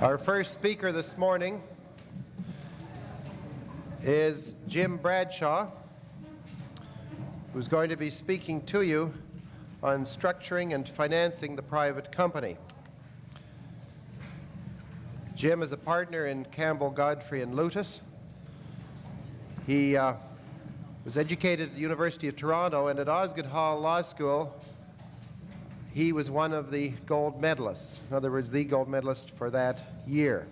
Our first speaker this morning is Jim Bradshaw, who's going to be speaking to you on structuring and financing the private company. Jim is a partner in Campbell, Godfrey and Lutus. He was educated at the University of Toronto, and at Osgoode Hall Law School he was one of the gold medalists, in other words, the gold medalist for that year.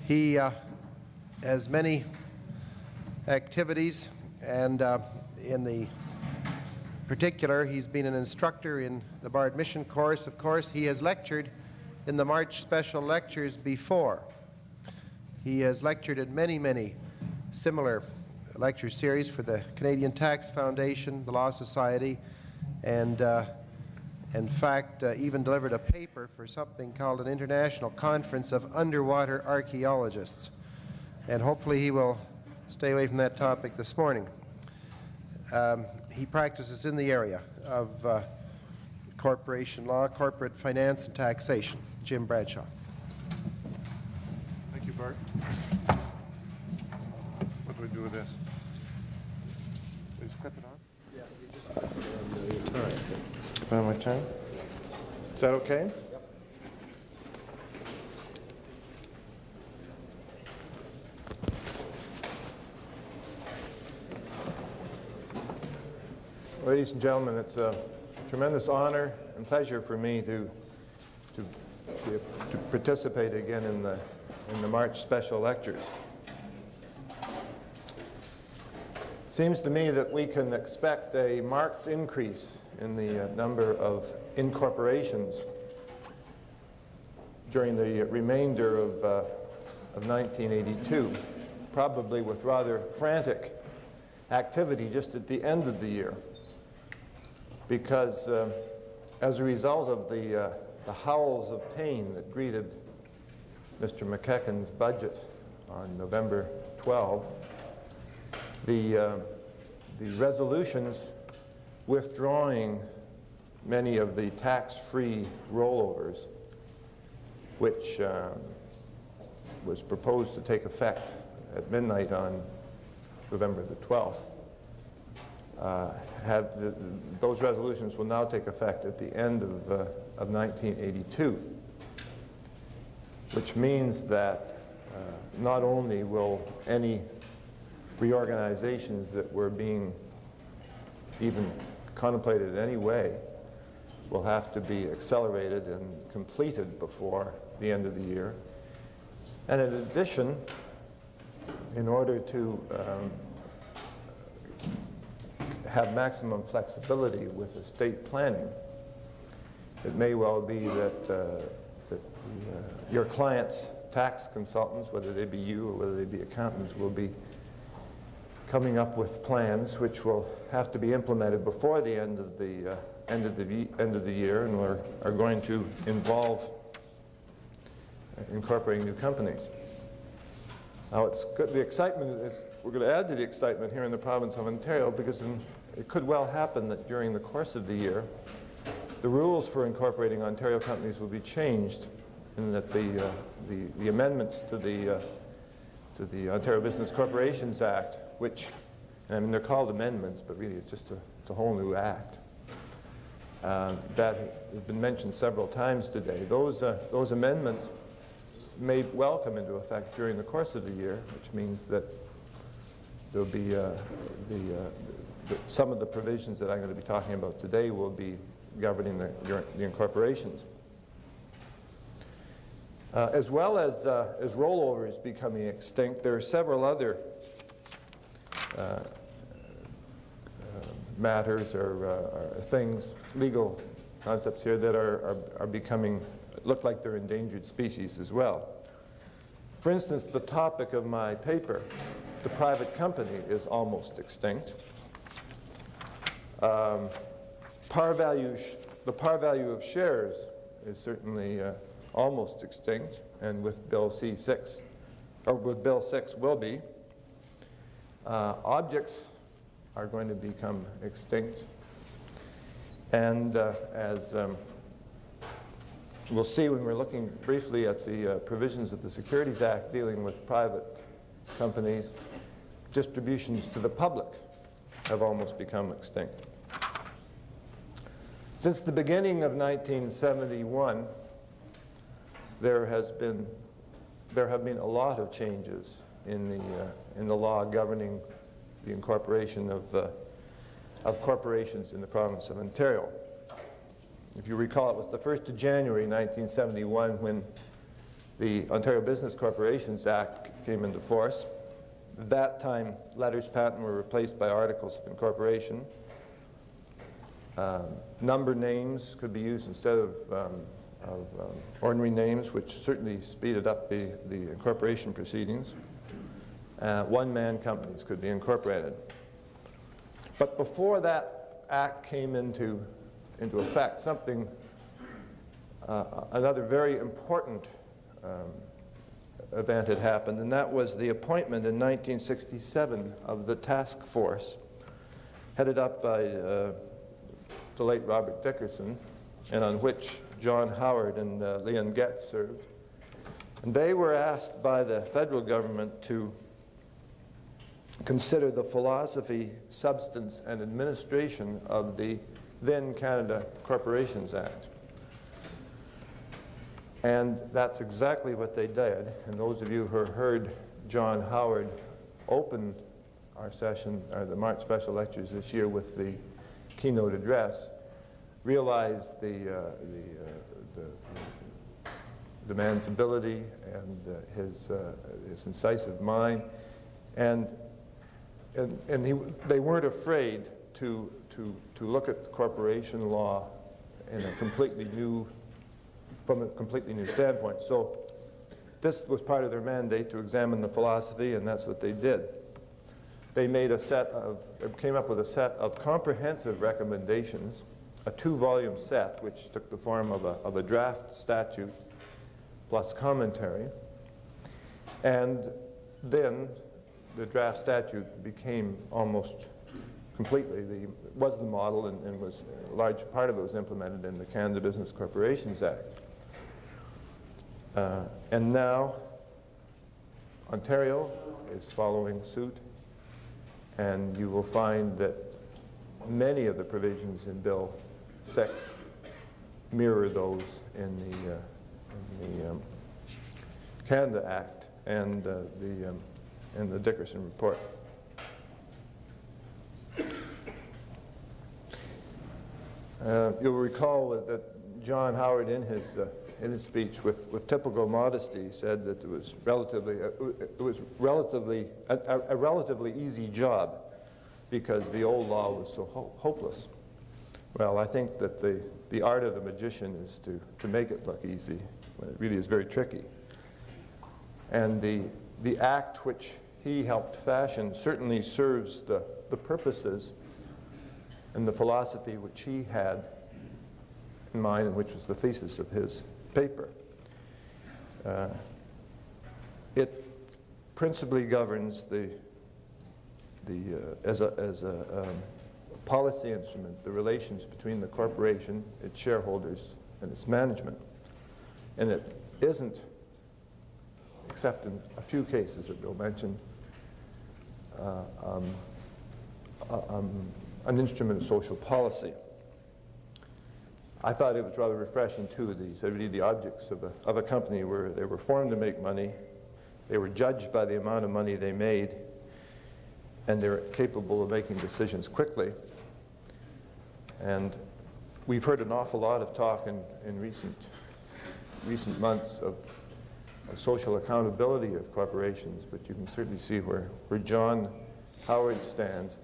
He has many activities, and in the particular, he's been an instructor in the bar admission course. Of course, he has lectured in the March special lectures before. He has lectured at many similar lecture series for the Canadian Tax Foundation, the Law Society, and in fact even delivered a paper for something called an International Conference of Underwater Archaeologists. And hopefully he will stay away from that topic this morning. He practices in the area of corporation law, corporate finance, and taxation. Jim Bradshaw. Thank you, Bart. What do we do with this? Just clip it on? Yeah, you just clip it on. All right. Find my time? Is that okay? Yep. Ladies and gentlemen, it's a tremendous honor and pleasure for me to participate again in the March special lectures. Seems to me that we can expect a marked increase in the number of incorporations during the remainder of 1982, probably with rather frantic activity just at the end of the year, because as a result of the howls of pain that greeted Mr. McEachin's budget on November 12, the resolutions withdrawing many of the tax-free rollovers, which was proposed to take effect at midnight on November the 12th, those resolutions will now take effect at the end of 1982, which means that not only will any reorganizations that were being even contemplated in any way will have to be accelerated and completed before the end of the year. And in addition, in order to have maximum flexibility with estate planning, it may well be that your clients' tax consultants, whether they be you or whether they be accountants, will be coming up with plans which will have to be implemented before the end of the end of the year, and are going to involve incorporating new companies. Now, it's good. The excitement is, we're going to add to the excitement here in the province of Ontario, because it could well happen that during the course of the year, the rules for incorporating Ontario companies will be changed, in that the amendments to the Ontario Business Corporations Act, which, I mean, they're called amendments, but really it's a whole new act. That has been mentioned several times today. Those amendments may well come into effect during the course of the year, which means that there'll be some of the provisions that I'm going to be talking about today will be governing the incorporations. As well as rollovers becoming extinct, there are several other matters or things, legal concepts here that are becoming, look like they're endangered species as well. For instance, the topic of my paper, the private company, is almost extinct. The par value of shares is certainly almost extinct, and with Bill C6, or with Bill 6 will be. Objects are going to become extinct, and as we'll see when we're looking briefly at the provisions of the Securities Act dealing with private companies, distributions to the public have almost become extinct. Since the beginning of 1971, there have been a lot of changes in the law governing the incorporation of corporations in the province of Ontario. If you recall, it was the 1st of January 1971 when the Ontario Business Corporations Act came into force. At that time, letters patent were replaced by articles of incorporation. Number names could be used instead of ordinary names, which certainly speeded up the incorporation proceedings. One-man companies could be incorporated. But before that act came into effect, another very important event had happened, and that was the appointment in 1967 of the task force headed up by the late Robert Dickerson, and on which John Howard and Leon Getz served. And they were asked by the federal government to consider the philosophy, substance, and administration of the then Canada Corporations Act. And that's exactly what they did. And those of you who heard John Howard open our session, or the March special lectures this year with the keynote address, realized the man's ability and his incisive mind, and they weren't afraid to look at corporation law in from a completely new standpoint. So this was part of their mandate, to examine the philosophy, and that's what they did. They came up with a set of comprehensive recommendations, a 2-volume set, which took the form of a draft statute plus commentary. And then the draft statute became almost completely was the model, and was a large part of it was implemented in the Canada Business Corporations Act. And now Ontario is following suit, and you will find that many of the provisions in Bill 6 mirror those in the Canada Act and the Dickerson report. You'll recall that John Howard, in his speech, with typical modesty, said that it was a relatively easy job because the old law was so hopeless. Well, I think that the art of the magician is to make it look easy when it really is very tricky. And the act which he helped fashion certainly serves the purposes and the philosophy which he had in mind, and which was the thesis of his paper. It principally governs as a policy instrument, the relations between the corporation, its shareholders, and its management. And it isn't, except in a few cases that Bill mentioned, an instrument of social policy. I thought it was rather refreshing, too, that he said really the objects of a company were they were formed to make money, they were judged by the amount of money they made, and they're capable of making decisions quickly. And we've heard an awful lot of talk in recent months of social accountability of corporations, but you can certainly see where John Howard stands,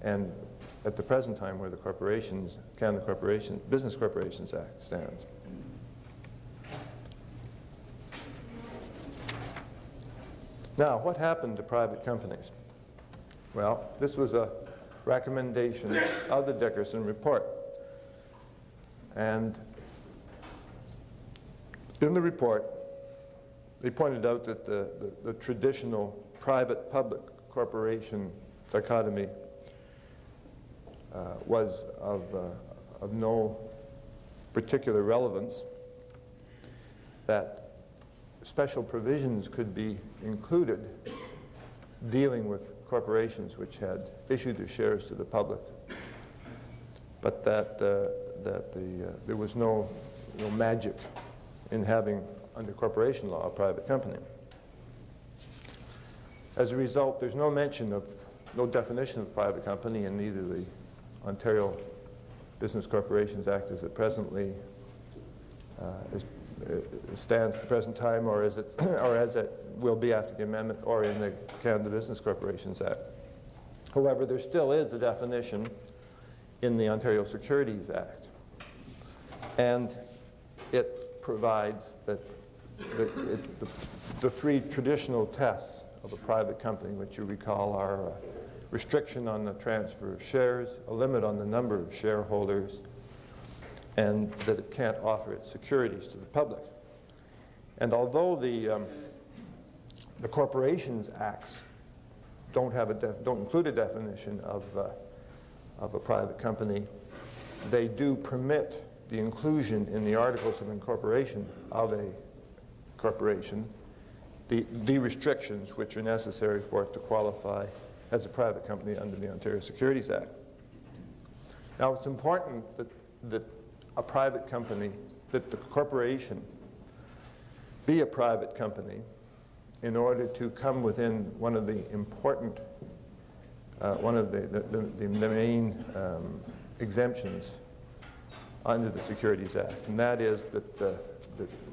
and at the present time where the Canada Business Corporations Act stands. Now, what happened to private companies? Well, this was a recommendation of the Dickerson report. And in the report, they pointed out that the traditional private-public corporation dichotomy was of no particular relevance, that special provisions could be included dealing with corporations which had issued their shares to the public, but that there was no magic in having, under corporation law, a private company. As a result, there's no definition of private company in either the Ontario Business Corporations Act as it presently stands at the present time, or as it will be after the amendment, or in the Canada Business Corporations Act. However, there still is a definition in the Ontario Securities Act, and it provides that the three traditional tests of a private company, which you recall are restriction on the transfer of shares, a limit on the number of shareholders, and that it can't offer its securities to the public. And although the Corporations Acts don't include a definition of a private company, they do permit the inclusion in the Articles of Incorporation of a corporation the restrictions which are necessary for it to qualify as a private company under the Ontario Securities Act. Now, it's important that a private company, that the corporation be a private company in order to come within one of the important, one of the main exemptions under the Securities Act, and that is that the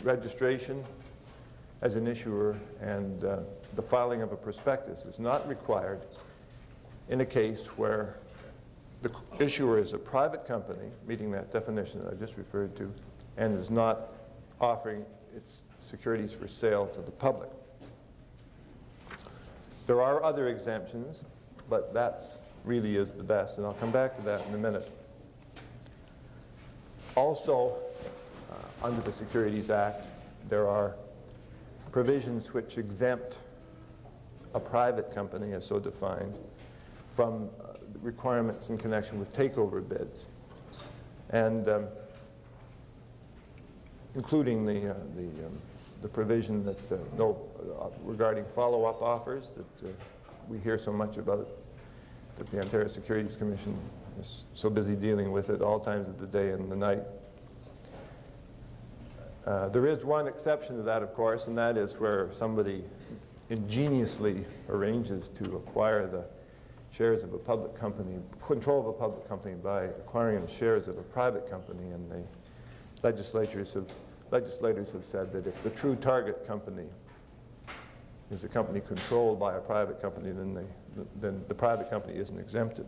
registration as an issuer and the filing of a prospectus is not required in a case where the issuer is a private company, meeting that definition that I just referred to, and is not offering its securities for sale to the public. There are other exemptions, but that's really is the best, and I'll come back to that in a minute. Also, under the Securities Act, there are provisions which exempt a private company, as so defined, from requirements in connection with takeover bids, and including the provision that regarding follow-up offers that we hear so much about, that the Ontario Securities Commission is so busy dealing with at all times of the day and the night. There is one exception to that, of course, and that is where somebody ingeniously arranges to acquire the shares of a public company, control of a public company by acquiring the shares of a private company, and the legislators have said that if the true target company is a company controlled by a private company, then the private company isn't exempted.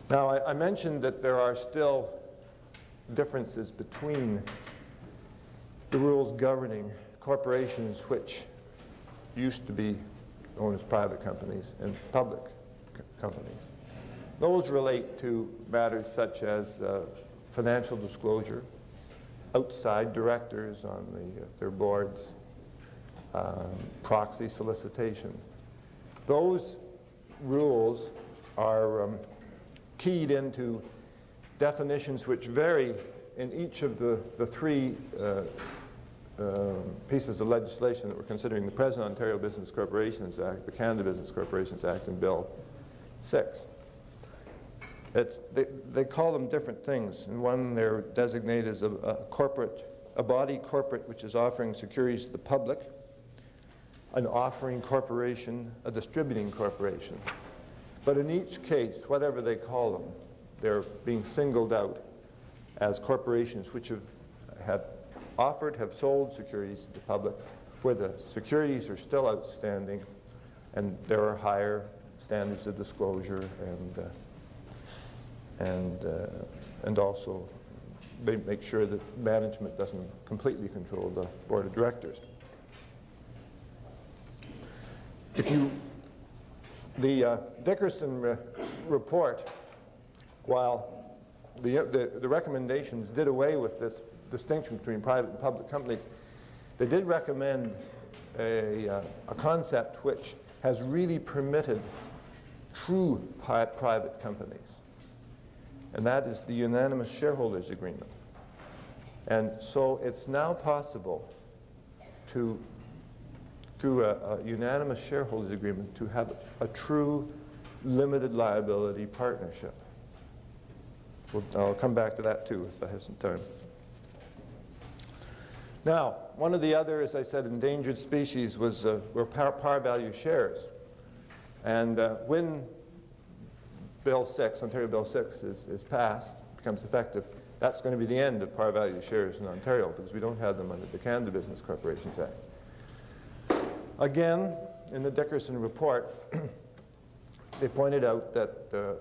Now, I mentioned that there are still differences between the rules governing corporations which used to be known as private companies and public companies. Those relate to matters such as financial disclosure, outside directors on their boards, proxy solicitation. Those rules are keyed into definitions which vary in each of the three pieces of legislation that we're considering: the present Ontario Business Corporations Act, the Canada Business Corporations Act, and Bill 6. They call them different things. In one, they're designated as a body corporate which is offering securities to the public, an offering corporation, a distributing corporation. But in each case, whatever they call them, they're being singled out as corporations which have sold securities to the public, where the securities are still outstanding, and there are higher standards of disclosure, and also they make sure that management doesn't completely control the board of directors. The Dickerson report, while the recommendations did away with this distinction between private and public companies, they did recommend a concept which has really permitted true private companies, and that is the unanimous shareholders agreement. And so it's now possible to, through a unanimous shareholders agreement, to have a true limited liability partnership. I'll come back to that too if I have some time. Now, one of the other, as I said, endangered species were par value shares. And when Bill 6, Ontario Bill 6 is passed, becomes effective, that's going to be the end of par value shares in Ontario because we don't have them under the Canada Business Corporations Act. Again, in the Dickerson report, they pointed out that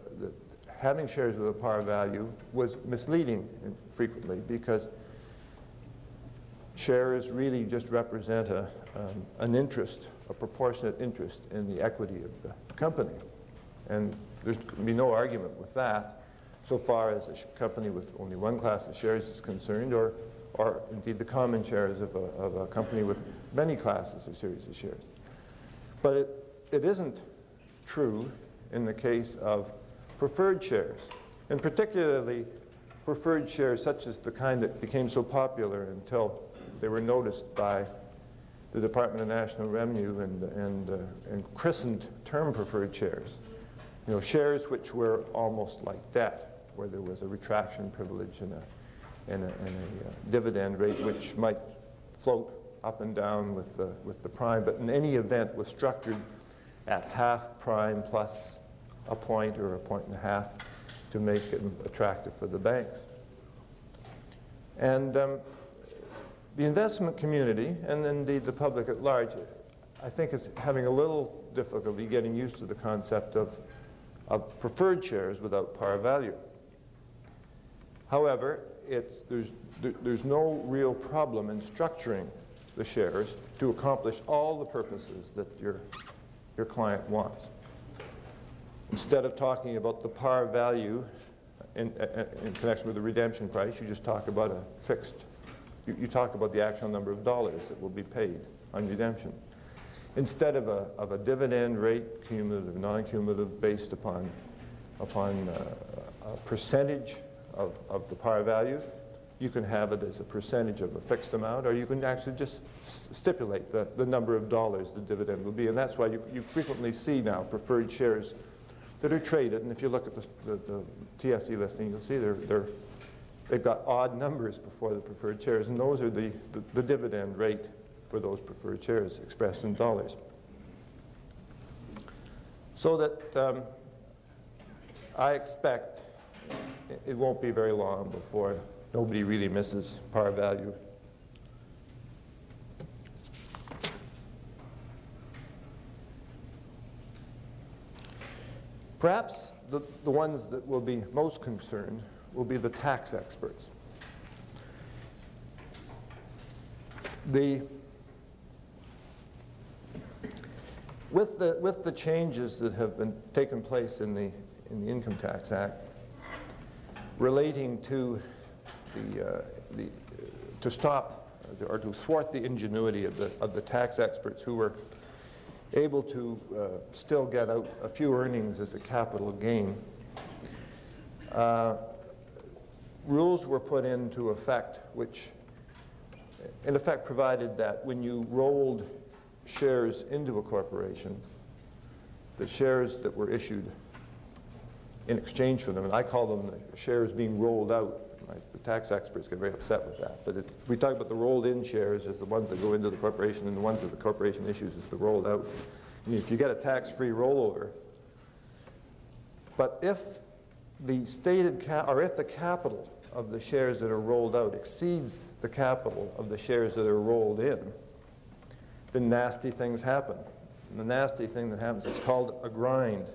having shares with a par value was misleading frequently because shares really just represent an interest, a proportionate interest in the equity of the company. And there's going to be no argument with that so far as a company with only one class of shares is concerned, or indeed the common shares of a company with many classes or series of shares. But it isn't true in the case of preferred shares, and particularly preferred shares such as the kind that became so popular until they were noticed by the Department of National Revenue and christened term preferred shares. You know, shares which were almost like debt, where there was a retraction privilege and a dividend rate which might float up and down with the prime, but in any event was structured at half prime plus a point or a point and a half to make it attractive for the banks. And the investment community, and indeed the public at large, I think is having a little difficulty getting used to the concept of preferred shares without par value. However, there's no real problem in structuring the shares to accomplish all the purposes that your client wants. Instead of talking about the par value in connection with the redemption price, you just talk about a fixed, you talk about the actual number of dollars that will be paid on redemption. Instead of a dividend rate, cumulative, non-cumulative, based upon a percentage of the par value, you can have it as a percentage of a fixed amount, or you can actually just stipulate the number of dollars the dividend will be. And that's why you frequently see now preferred shares that are traded. And if you look at the TSE listing, you'll see they've got odd numbers before the preferred shares, and those are the dividend rate for those preferred shares expressed in dollars. So that I expect it won't be very long before nobody really misses par value. Perhaps the ones that will be most concerned will be the tax experts. With the changes that have been taken place in the Income Tax Act relating to to stop or to thwart the ingenuity of the tax experts who were able to still get out a few earnings as a capital gain, rules were put into effect which in effect provided that when you rolled shares into a corporation, the shares that were issued in exchange for them, and I call them the shares being rolled out. Right? The tax experts get very upset with that. But if we talk about the rolled-in shares as the ones that go into the corporation, and the ones that the corporation issues as the rolled out, if you get a tax-free rollover, but if the stated if the capital of the shares that are rolled out exceeds the capital of the shares that are rolled in, then nasty things happen. And the nasty thing that happens, it's called a grind.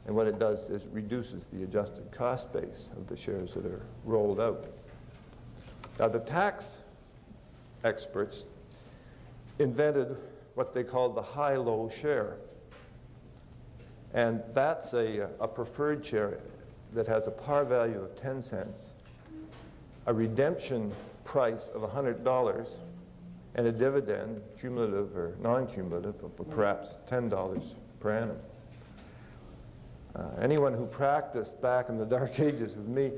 And what it does is reduces the adjusted cost base of the shares that are rolled out. Now, the tax experts invented what they called the high-low share. And that's a preferred share that has a par value of 10 cents, a redemption price of $100, and a dividend, cumulative or non-cumulative, of perhaps $10 per annum. Anyone who practiced back in the dark ages with me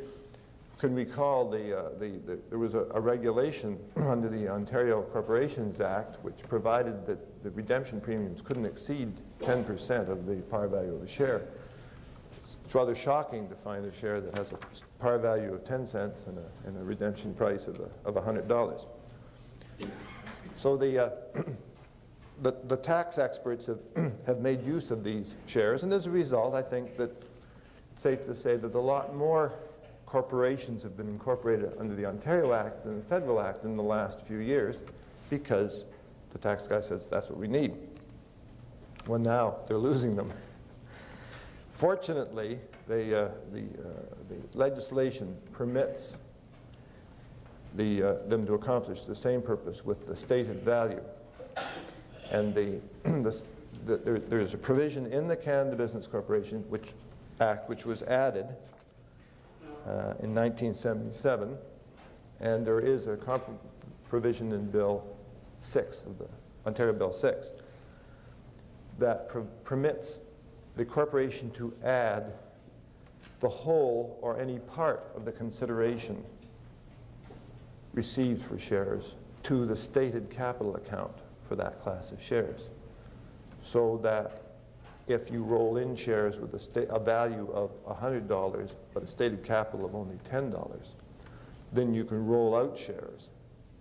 can recall there was a regulation under the Ontario Corporations Act which provided that the redemption premiums couldn't exceed 10% of the par value of a share. It's rather shocking to find a share that has a par value of 10 cents and a redemption price of $100. So the tax experts have made use of these shares, and as a result, I think that it's safe to say that a lot more corporations have been incorporated under the Ontario Act than the Federal Act in the last few years, because the tax guy says that's what we need. Well, now they're losing them. Fortunately, the legislation permits them to accomplish the same purpose with the stated value. And there's a provision in the Canada Business Corporation Act which was added in 1977, and there is a provision in Bill 6 of the Ontario Bill 6 that permits the corporation to add the whole or any part of the consideration received for shares to the stated capital account for that class of shares, so that if you roll in shares with a value of $100 but a stated capital of only $10, then you can roll out shares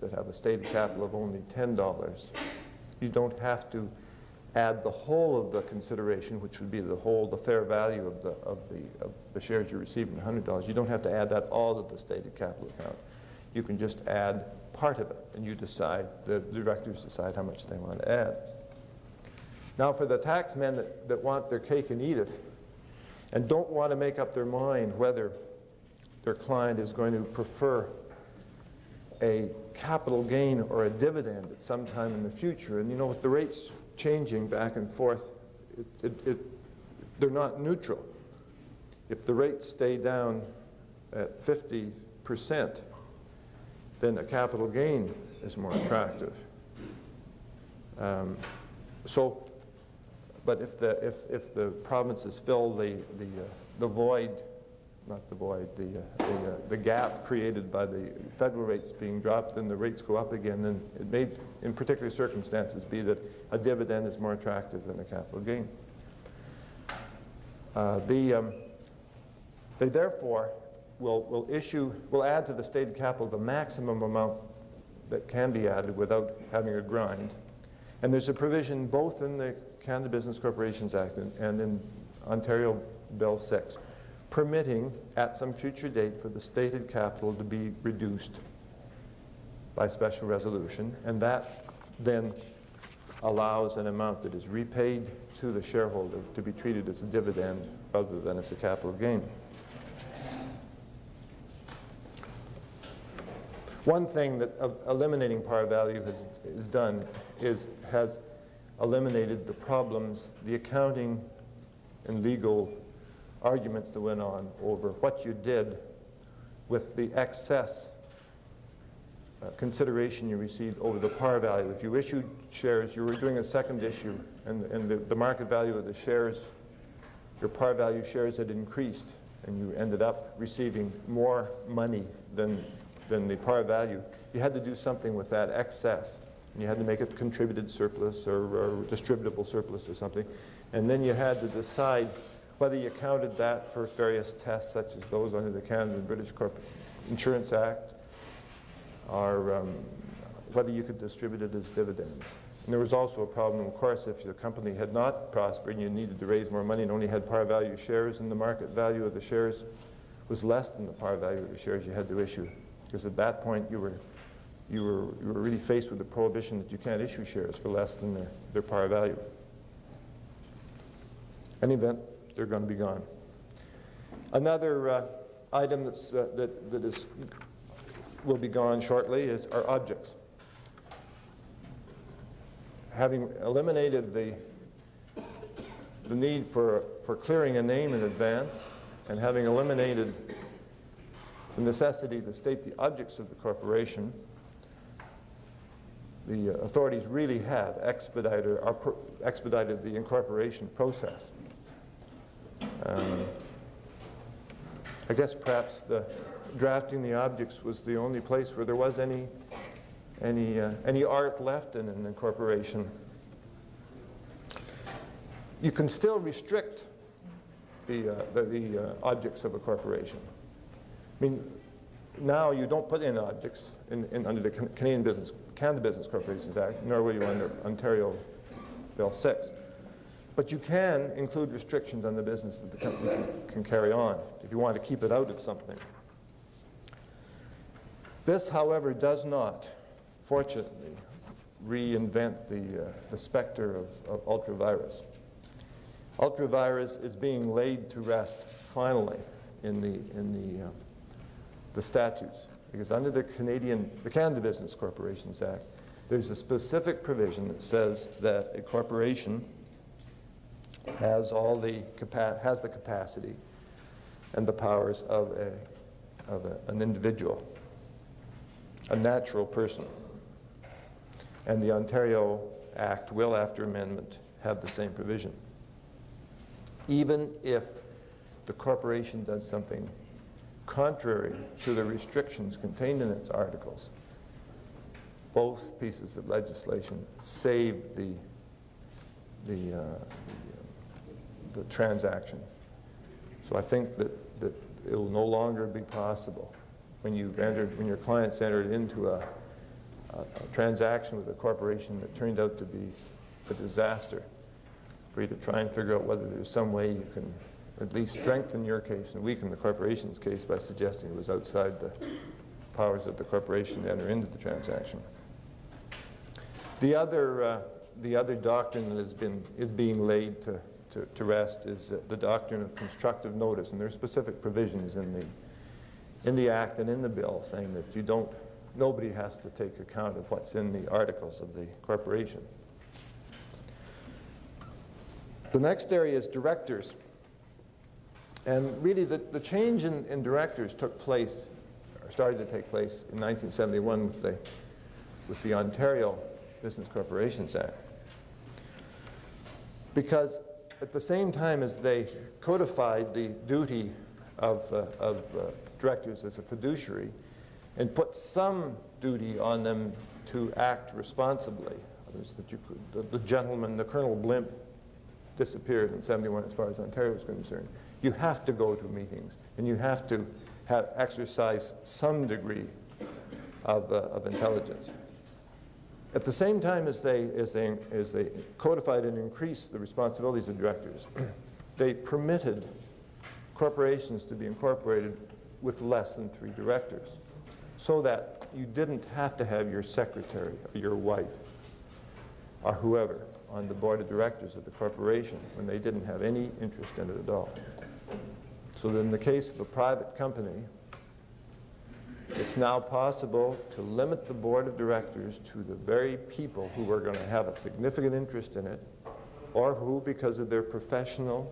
that have a stated capital of only $10. You don't have to add the whole of the consideration, which would be the fair value of the shares you're receiving, $100. You don't have to add that all to the stated capital account. You can just add part of it, and you decide, the directors decide how much they want to add. Now, for the taxmen that want their cake and eat it, and don't want to make up their mind whether their client is going to prefer a capital gain or a dividend at some time in the future, and you know, with the rates changing back and forth, they're not neutral. If the rates stay down at 50%, then a capital gain is more attractive. But if the provinces fill the void, not the void, the gap created by the federal rates being dropped, then the rates go up again, then it may, in particular circumstances, be that a dividend is more attractive than a capital gain. They therefore will add to the stated capital the maximum amount that can be added without having a grind. And there's a provision both in the Canada Business Corporations Act and in Ontario Bill 6 permitting at some future date for the stated capital to be reduced by special resolution, and that then allows an amount that is repaid to the shareholder to be treated as a dividend rather than as a capital gain. One thing that eliminating par value has done has eliminated the problems, the accounting and legal arguments that went on over what you did with the excess consideration you received over the par value. If you issued shares, you were doing a second issue, and the market value of the shares, your par value shares had increased, and you ended up receiving more money than the par value. You had to do something with that excess. And you had to make it contributed surplus or distributable surplus or something. And then you had to decide whether you counted that for various tests, such as those under the Canada and British Insurance Act, or whether you could distribute it as dividends. And there was also a problem, of course, if the company had not prospered and you needed to raise more money and only had par value shares, and the market value of the shares was less than the par value of the shares you had to issue. Because at that point, you were really faced with the prohibition that you can't issue shares for less than their par value. In any event, they're going to be gone. Another item that will be gone shortly are objects. Having eliminated the need for clearing a name in advance, and having eliminated the necessity to state the objects of the corporation, the authorities really have expedited the incorporation process. I guess perhaps drafting the objects was the only place where there was any art left in an incorporation. You can still restrict the objects of a corporation. I mean, now you don't put in objects under the Canada Business Corporations Act, nor will you under Ontario Bill 6. But you can include restrictions on the business that the company can carry on if you want to keep it out of something. This, however, does not, fortunately, reinvent the specter of ultra-virus. Ultra-virus is being laid to rest, finally, in the statutes. Because under the Canada Business Corporations Act, there's a specific provision that says that a corporation has the capacity and the powers of an individual, a natural person. And the Ontario Act will, after amendment, have the same provision. Even if the corporation does something contrary to the restrictions contained in its articles, both pieces of legislation save the transaction. So I think that it will no longer be possible when your clients entered into a transaction with a corporation that turned out to be a disaster, for you to try and figure out whether there's some way you can at least strengthen your case and weaken the corporation's case by suggesting it was outside the powers of the corporation to enter into the transaction. The other doctrine that is being laid to rest is the doctrine of constructive notice, and there are specific provisions in the Act and in the bill saying that nobody has to take account of what's in the articles of the corporation. The next area is directors. And really the change in directors started to take place in 1971 with the Ontario Business Corporations Act. Because at the same time as they codified the duty of directors as a fiduciary and put some duty on them to act responsibly, the gentleman, the Colonel Blimp, disappeared in 71 as far as Ontario is concerned. You have to go to meetings, and you have to exercise some degree of intelligence. At the same time as they codified and increased the responsibilities of directors, they permitted corporations to be incorporated with less than 3 directors, so that you didn't have to have your secretary or your wife or whoever on the board of directors of the corporation when they didn't have any interest in it at all. So that in the case of a private company, it's now possible to limit the board of directors to the very people who are going to have a significant interest in it, or who, because of their professional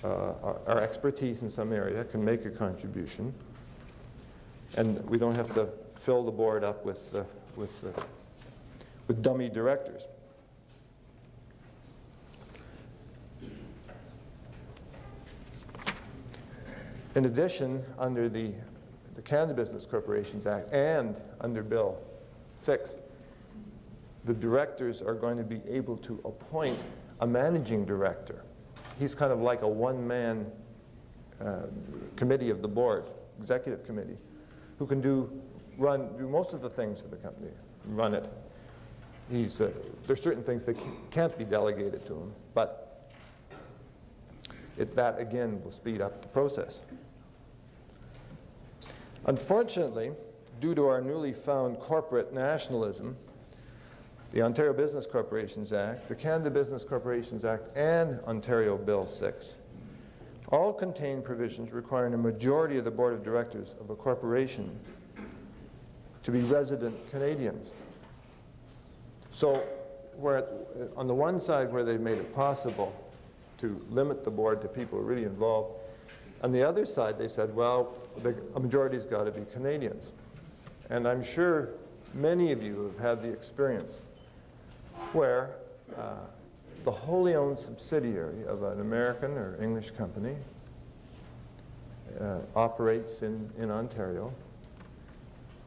or expertise in some area, can make a contribution. And we don't have to fill the board up with dummy directors. In addition, under the Canada Business Corporations Act and under Bill 6, the directors are going to be able to appoint a managing director. He's kind of like a one-man committee of the board, executive committee, who can do most of the things for the company, run it. There's certain things that can't be delegated to him, but that again will speed up the process. Unfortunately, due to our newly found corporate nationalism, the Ontario Business Corporations Act, the Canada Business Corporations Act, and Ontario Bill 6 all contain provisions requiring a majority of the board of directors of a corporation to be resident Canadians. So on the one side where they've made it possible to limit the board to people who are really involved, on the other side they've said, well, a majority's got to be Canadians. And I'm sure many of you have had the experience where the wholly owned subsidiary of an American or English company operates in Ontario,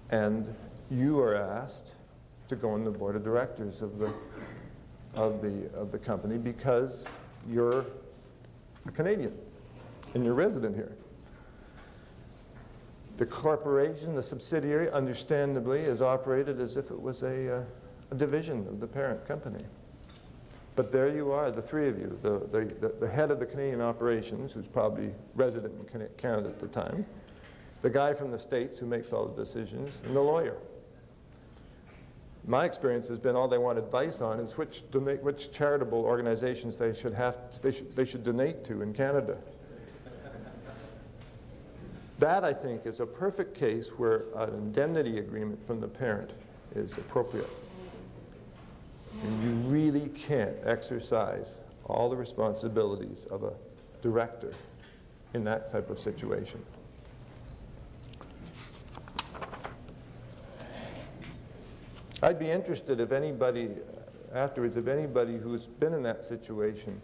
and you are asked to go on the board of directors of the company because you're a Canadian and you're resident here. The corporation, the subsidiary, understandably, is operated as if it was a division of the parent company. But there you are, the three of you, the head of the Canadian operations, who's probably resident in Canada at the time, the guy from the States who makes all the decisions, and the lawyer. My experience has been all they want advice on is which charitable organizations they should donate to in Canada. That, I think, is a perfect case where an indemnity agreement from the parent is appropriate. And you really can't exercise all the responsibilities of a director in that type of situation. I'd be interested if anybody, afterwards, if anybody who's been in that situation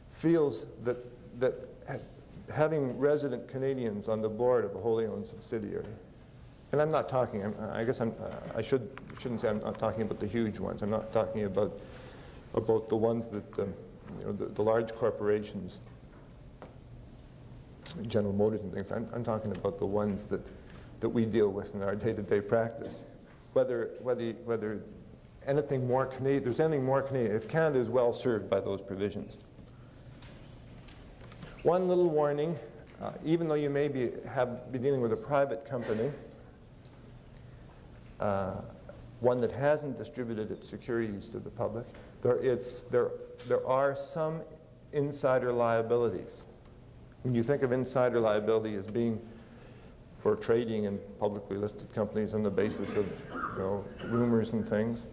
feels that having resident Canadians on the board of a wholly owned subsidiary, and I'm not talking, I shouldn't say I'm not talking about the huge ones. I'm not talking about the ones that, the large corporations, General Motors and things. I'm talking about the ones that we deal with in our day-to-day practice. Whether anything more Canadian, there's anything more Canadian, if Canada is well served by those provisions. One little warning, even though you may be dealing with a private company, one that hasn't distributed its securities to the public, there are some insider liabilities. When you think of insider liability as being for trading in publicly listed companies on the basis of rumors and things,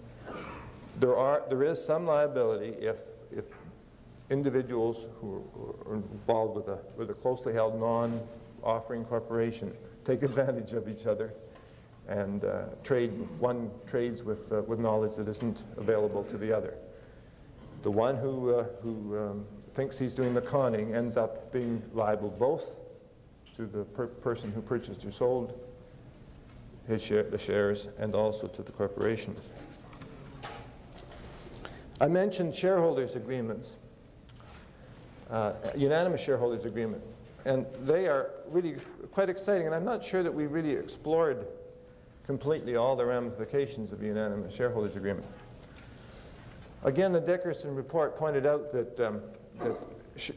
there is some liability if individuals who are involved with a closely held non-offering corporation take advantage of each other and one trades with knowledge that isn't available to the other. The one who thinks he's doing the conning ends up being liable both to the person who purchased or sold the shares and also to the corporation. I mentioned shareholders' agreements, unanimous shareholders' agreement, and they are really quite exciting, and I'm not sure that we really explored completely all the ramifications of the unanimous shareholders' agreement. Again, the Dickerson report pointed out that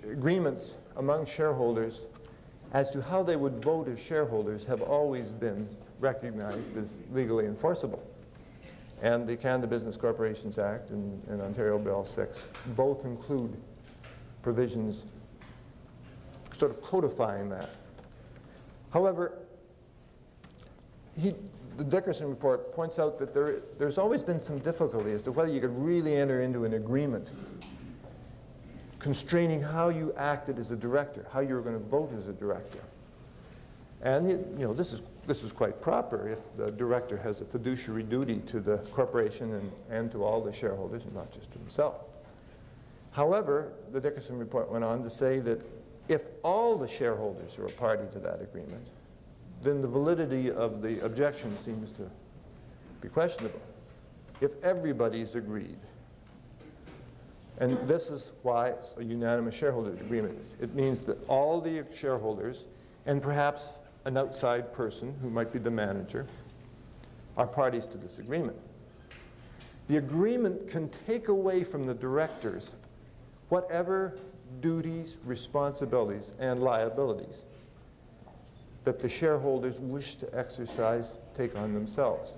agreements among shareholders as to how they would vote as shareholders have always been recognized as legally enforceable. And the Canada Business Corporations Act and Ontario Bill 6 both include provisions sort of codifying that. However, the Dickerson report points out that there's always been some difficulty as to whether you could really enter into an agreement constraining how you acted as a director, how you were going to vote as a director. And this is quite proper if the director has a fiduciary duty to the corporation and to all the shareholders, and not just to himself. However, the Dickerson report went on to say that if all the shareholders are a party to that agreement, then the validity of the objection seems to be questionable. If everybody's agreed, and this is why it's a unanimous shareholder agreement. It means that all the shareholders, and perhaps an outside person who might be the manager, are parties to this agreement. The agreement can take away from the directors whatever duties, responsibilities, and liabilities that the shareholders wish to exercise, take on themselves.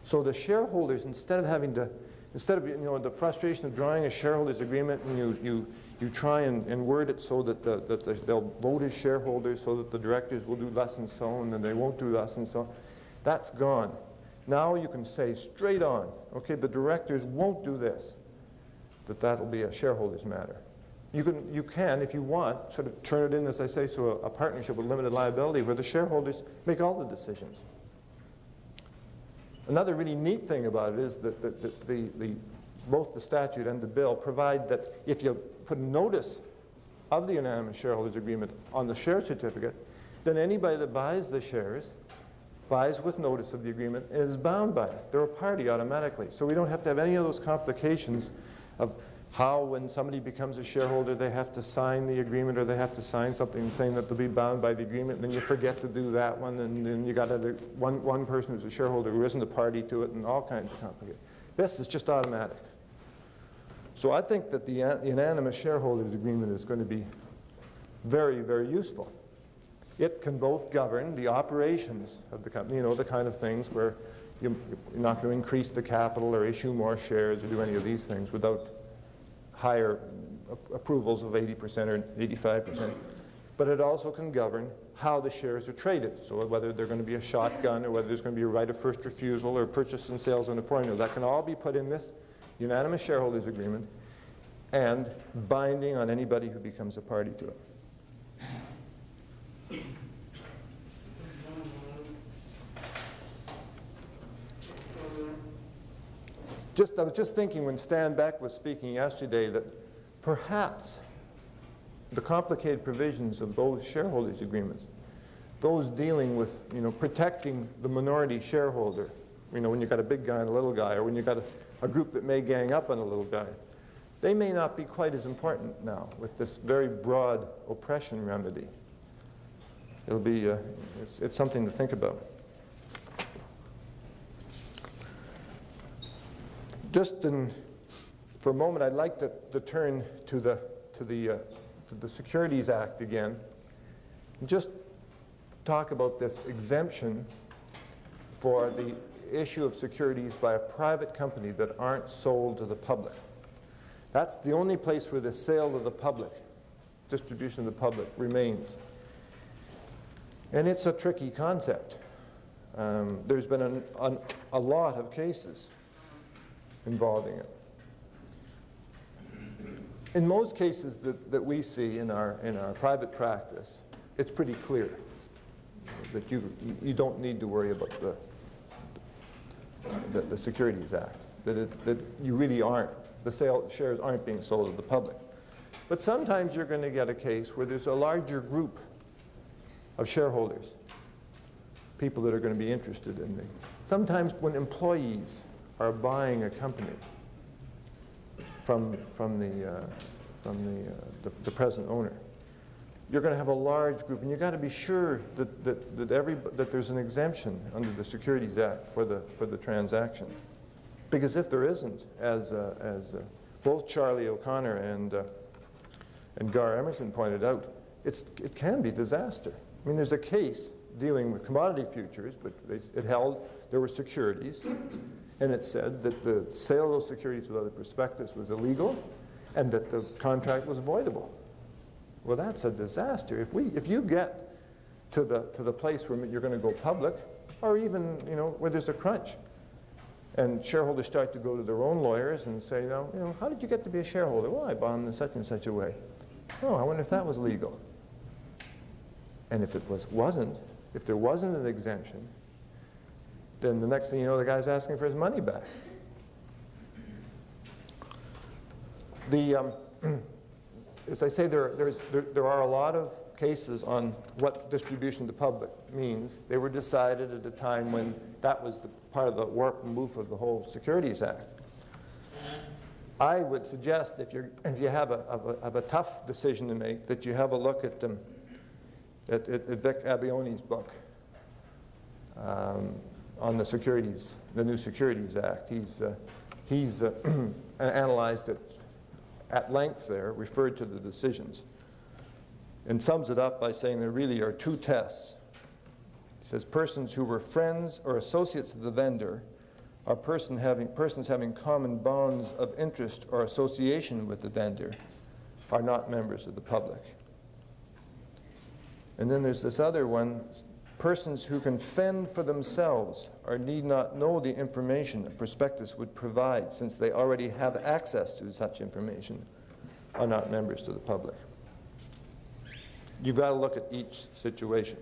So the shareholders, instead of the frustration of drawing a shareholders agreement, and you try and word it so that they'll vote as shareholders, so that the directors will do thus and so, and then they won't do thus and so. That's gone. Now you can say straight on, okay, the directors won't do this, that'll be a shareholders matter. You can, if you want, sort of turn it in, as I say, so a partnership with limited liability where the shareholders make all the decisions. Another really neat thing about it is that both the statute and the bill provide that if you put notice of the unanimous shareholders agreement on the share certificate, then anybody that buys the shares buys with notice of the agreement and is bound by it. They're a party automatically. So we don't have to have any of those complications of how, when somebody becomes a shareholder, they have to sign the agreement or they have to sign something saying that they'll be bound by the agreement, and then you forget to do that one, and then you got one person who's a shareholder who isn't a party to it, and all kinds of complications. This is just automatic. So I think that the unanimous shareholders agreement is going to be very, very useful. It can both govern the operations of the company, you know, the kind of things where you're not going to increase the capital or issue more shares or do any of these things without higher approvals of 80% or 85%. But it also can govern how the shares are traded. So whether they're going to be a shotgun or whether there's going to be a right of first refusal or purchase and sales on a formula. That can all be put in this unanimous shareholders agreement and binding on anybody who becomes a party to it. I was just thinking when Stan Beck was speaking yesterday that perhaps the complicated provisions of those shareholders agreements, those dealing with, you know, protecting the minority shareholder, you know, when you've got a big guy and a little guy, or when you've got a group that may gang up on a little guy, they may not be quite as important now with this very broad oppression remedy. It'll be, it's something to think about. For a moment, I'd like to turn to the Securities Act again, and just talk about this exemption for the issue of securities by a private company that aren't sold to the public. That's the only place where the sale to the public, distribution to the public, remains. And it's a tricky concept. There's been a lot of cases involving it. In most cases that we see in our private practice, it's pretty clear that you don't need to worry about the Securities Act, that you really aren't, shares aren't being sold to the public. But sometimes you're going to get a case where there's a larger group of shareholders, people that are going to be interested in it. Sometimes when employees are buying a company from the present owner, you're going to have a large group, and you've got to be sure that there's an exemption under the Securities Act for the transaction. Because if there isn't, as both Charlie O'Connor and Gar Emerson pointed out, it can be disaster. I mean, there's a case dealing with commodity futures, but it held there were securities, and it said that the sale of those securities without a prospectus was illegal and that the contract was voidable. Well, that's a disaster. If you get to the place where you're going to go public, or even, where there's a crunch, and shareholders start to go to their own lawyers and say, how did you get to be a shareholder? Well, I bond in such and such a way. Oh, I wonder if that was legal. And if if there wasn't an exemption, then the next thing you know, the guy's asking for his money back. As I say, there are a lot of cases on what distribution to public means. They were decided at a time when that was part of the work and move of the whole Securities Act. I would suggest if you have a tough decision to make, that you have a look at Vic Abione's book on the new Securities Act. He's analyzed it at length there, referred to the decisions, and sums it up by saying there really are two tests. He says persons who were friends or associates of the vendor, or persons having common bonds of interest or association with the vendor, are not members of the public. And then there's this other one, persons who can fend for themselves or need not know the information a prospectus would provide, since they already have access to such information, are not members to the public. You've got to look at each situation.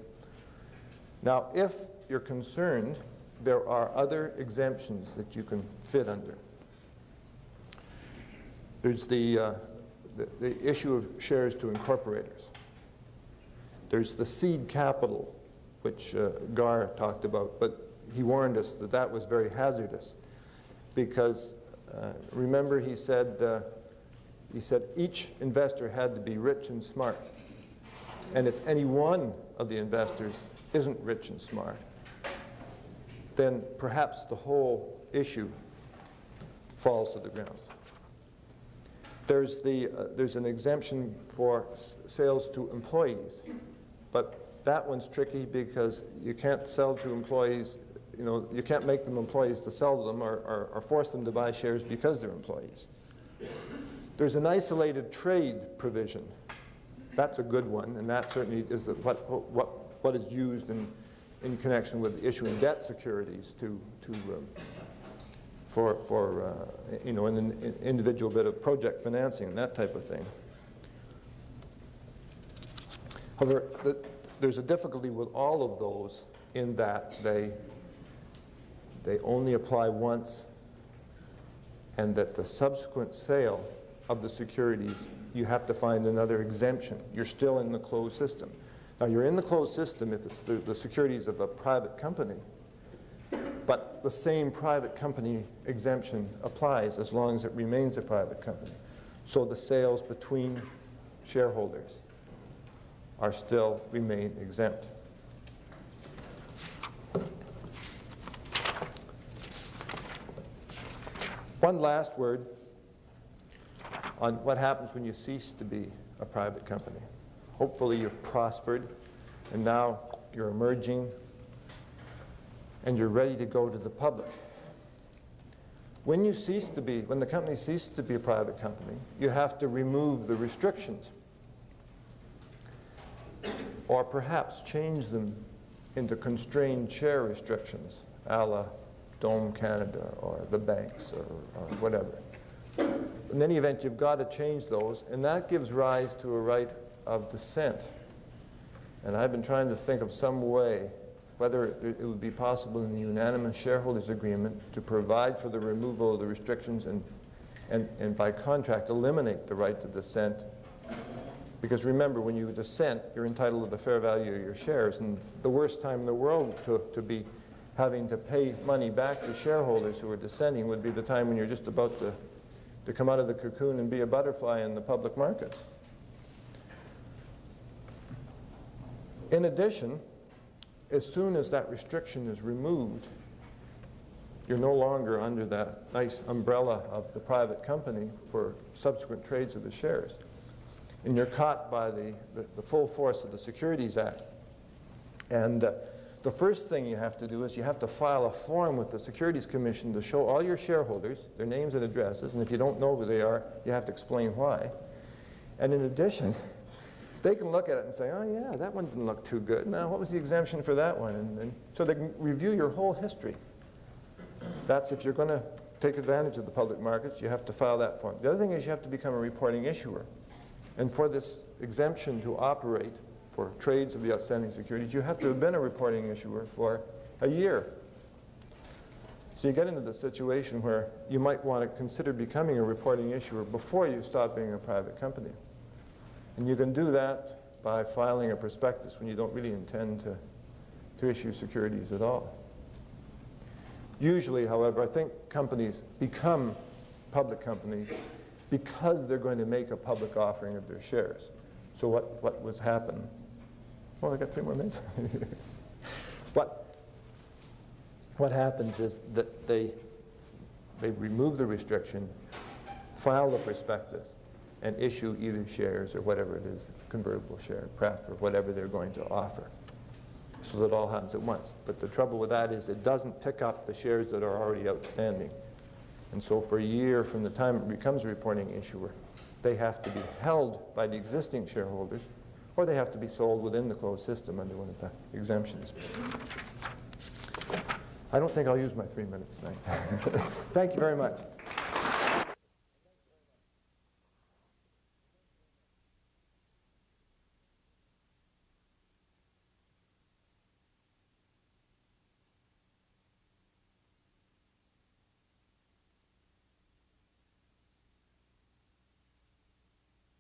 Now, if you're concerned, there are other exemptions that you can fit under. There's the the issue of shares to incorporators. There's the seed capital, which Gar talked about, but he warned us that that was very hazardous because remember he said each investor had to be rich and smart. And if any one of the investors isn't rich and smart, then perhaps the whole issue falls to the ground. There's an exemption for sales to employees, but that one's tricky because you can't sell to employees, you can't make them employees to sell to them or force them to buy shares because they're employees. There's an isolated trade provision. That's a good one, and that certainly is what is used in connection with issuing debt securities for an individual bit of project financing and that type of thing. However, there's a difficulty with all of those in that they only apply once, and that the subsequent sale of the securities, you have to find another exemption. You're still in the closed system. Now, you're in the closed system if it's the securities of a private company, but the same private company exemption applies as long as it remains a private company. So the sales between shareholders are still remain exempt. One last word on what happens when you cease to be a private company. Hopefully you've prospered, and now you're emerging, and you're ready to go to the public. When the company ceases to be a private company, you have to remove the restrictions, or perhaps change them into constrained share restrictions, a la Dome Canada or the banks or whatever. In any event, you've got to change those, and that gives rise to a right of dissent. And I've been trying to think of some way whether it would be possible in the unanimous shareholders agreement to provide for the removal of the restrictions and by contract eliminate the right to dissent. Because remember, when you dissent, you're entitled to the fair value of your shares, and the worst time in the world to be having to pay money back to shareholders who are dissenting would be the time when you're just about to come out of the cocoon and be a butterfly in the public markets. In addition, as soon as that restriction is removed, you're no longer under that nice umbrella of the private company for subsequent trades of the shares. And you're caught by the full force of the Securities Act. And the first thing you have to do is you have to file a form with the Securities Commission to show all your shareholders their names and addresses, and if you don't know who they are, you have to explain why. And in addition, they can look at it and say, oh yeah, that one didn't look too good. Now, what was the exemption for that one? And so they can review your whole history. That's if you're going to take advantage of the public markets, you have to file that form. The other thing is you have to become a reporting issuer. And for this exemption to operate for trades of the outstanding securities, you have to have been a reporting issuer for a year. So you get into the situation where you might want to consider becoming a reporting issuer before you stop being a private company. And you can do that by filing a prospectus when you don't really intend to issue securities at all. Usually, however, I think companies become public companies because they're going to make a public offering of their shares. So what was happen? Oh, I got 3 more minutes. What happens is that they remove the restriction, file the prospectus, and issue either shares or whatever it is, convertible share, pref, or whatever they're going to offer. So that it all happens at once. But the trouble with that is it doesn't pick up the shares that are already outstanding. And so for a year from the time it becomes a reporting issuer, they have to be held by the existing shareholders, or they have to be sold within the closed system under one of the exemptions. I don't think I'll use my 3 minutes. Thank you very much.